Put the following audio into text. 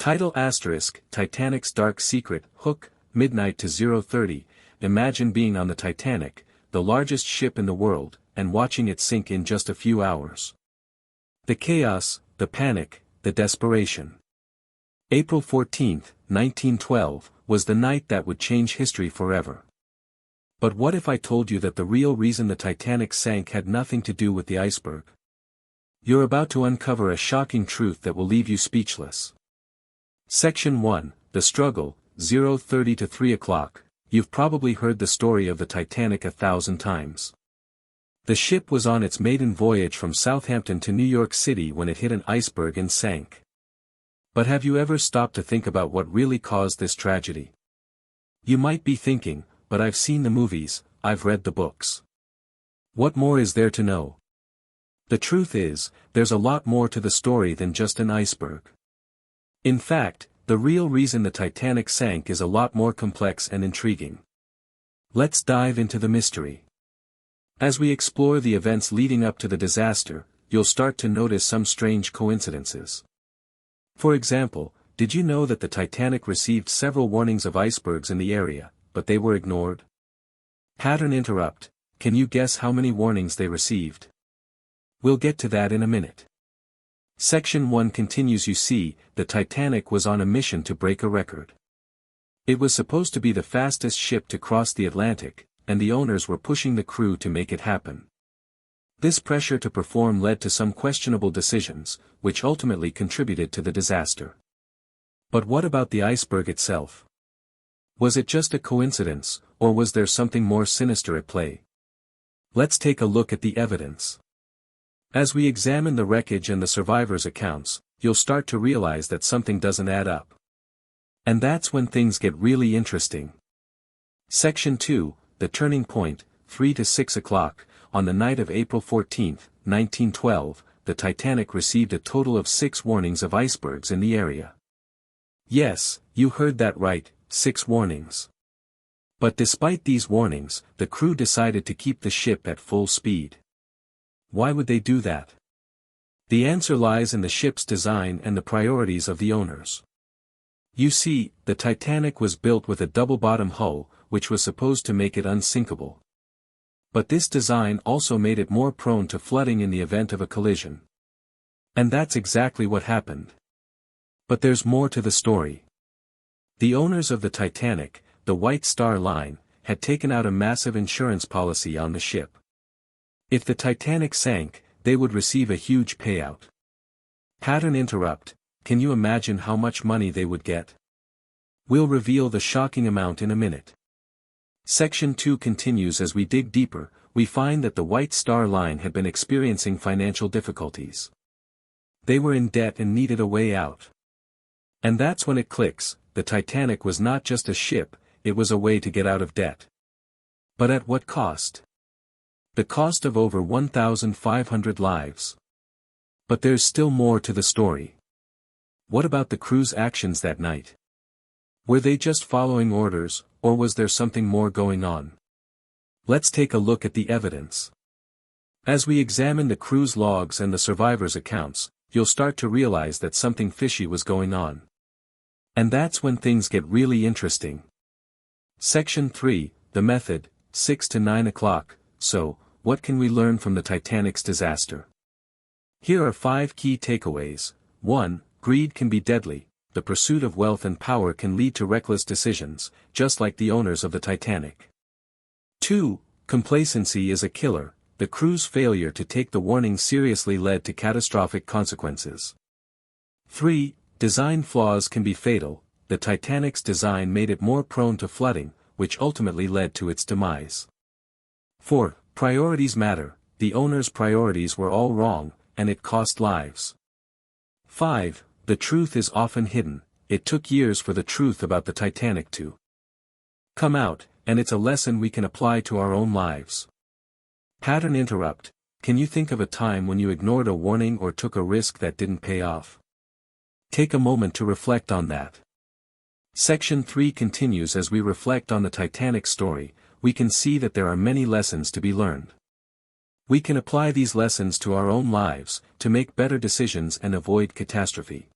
Title *, Titanic's Dark Secret, Hook, Midnight to 0:30, imagine being on the Titanic, the largest ship in the world, and watching it sink in just a few hours. The chaos, the panic, the desperation. April 14, 1912, was the night that would change history forever. But what if I told you that the real reason the Titanic sank had nothing to do with the iceberg? You're about to uncover a shocking truth that will leave you speechless. Section 1, The Struggle, 0:30 to 3 o'clock. You've probably heard the story of the Titanic 1,000 times. The ship was on its maiden voyage from Southampton to New York City when it hit an iceberg and sank. But have you ever stopped to think about what really caused this tragedy? You might be thinking, but I've seen the movies, I've read the books. What more is there to know? The truth is, there's a lot more to the story than just an iceberg. In fact, the real reason the Titanic sank is a lot more complex and intriguing. Let's dive into the mystery. As we explore the events leading up to the disaster, you'll start to notice some strange coincidences. For example, did you know that the Titanic received several warnings of icebergs in the area, but they were ignored? Pattern interrupt, can you guess how many warnings they received? We'll get to that in a minute. Section 1 continues. You see, the Titanic was on a mission to break a record. It was supposed to be the fastest ship to cross the Atlantic, and the owners were pushing the crew to make it happen. This pressure to perform led to some questionable decisions, which ultimately contributed to the disaster. But what about the iceberg itself? Was it just a coincidence, or was there something more sinister at play? Let's take a look at the evidence. As we examine the wreckage and the survivors' accounts, you'll start to realize that something doesn't add up. And that's when things get really interesting. Section 2, The Turning Point, 3 to 6 o'clock, on the night of April 14, 1912, the Titanic received a total of 6 warnings of icebergs in the area. Yes, you heard that right, 6 warnings. But despite these warnings, the crew decided to keep the ship at full speed. Why would they do that? The answer lies in the ship's design and the priorities of the owners. You see, the Titanic was built with a double-bottom hull, which was supposed to make it unsinkable. But this design also made it more prone to flooding in the event of a collision. And that's exactly what happened. But there's more to the story. The owners of the Titanic, the White Star Line, had taken out a massive insurance policy on the ship. If the Titanic sank, they would receive a huge payout. Pattern interrupt, can you imagine how much money they would get? We'll reveal the shocking amount in a minute. Section 2 continues. As we dig deeper, we find that the White Star Line had been experiencing financial difficulties. They were in debt and needed a way out. And that's when it clicks, the Titanic was not just a ship, it was a way to get out of debt. But at what cost? The cost of over 1,500 lives. But there's still more to the story. What about the crew's actions that night? Were they just following orders, or was there something more going on? Let's take a look at the evidence. As we examine the crew's logs and the survivors' accounts, you'll start to realize that something fishy was going on. And that's when things get really interesting. Section 3, The Method, 6 to 9 o'clock. So, what can we learn from the Titanic's disaster? Here are 5 key takeaways. 1. Greed can be deadly. The pursuit of wealth and power can lead to reckless decisions, just like the owners of the Titanic. 2. Complacency is a killer. The crew's failure to take the warning seriously led to catastrophic consequences. 3. Design flaws can be fatal. The Titanic's design made it more prone to flooding, which ultimately led to its demise. 4. Priorities matter. The owner's priorities were all wrong, and it cost lives. 5. The truth is often hidden. It took years for the truth about the Titanic to come out, and it's a lesson we can apply to our own lives. Pattern interrupt, can you think of a time when you ignored a warning or took a risk that didn't pay off? Take a moment to reflect on that. Section 3 continues. As we reflect on the Titanic story, we can see that there are many lessons to be learned. We can apply these lessons to our own lives, to make better decisions and avoid catastrophe.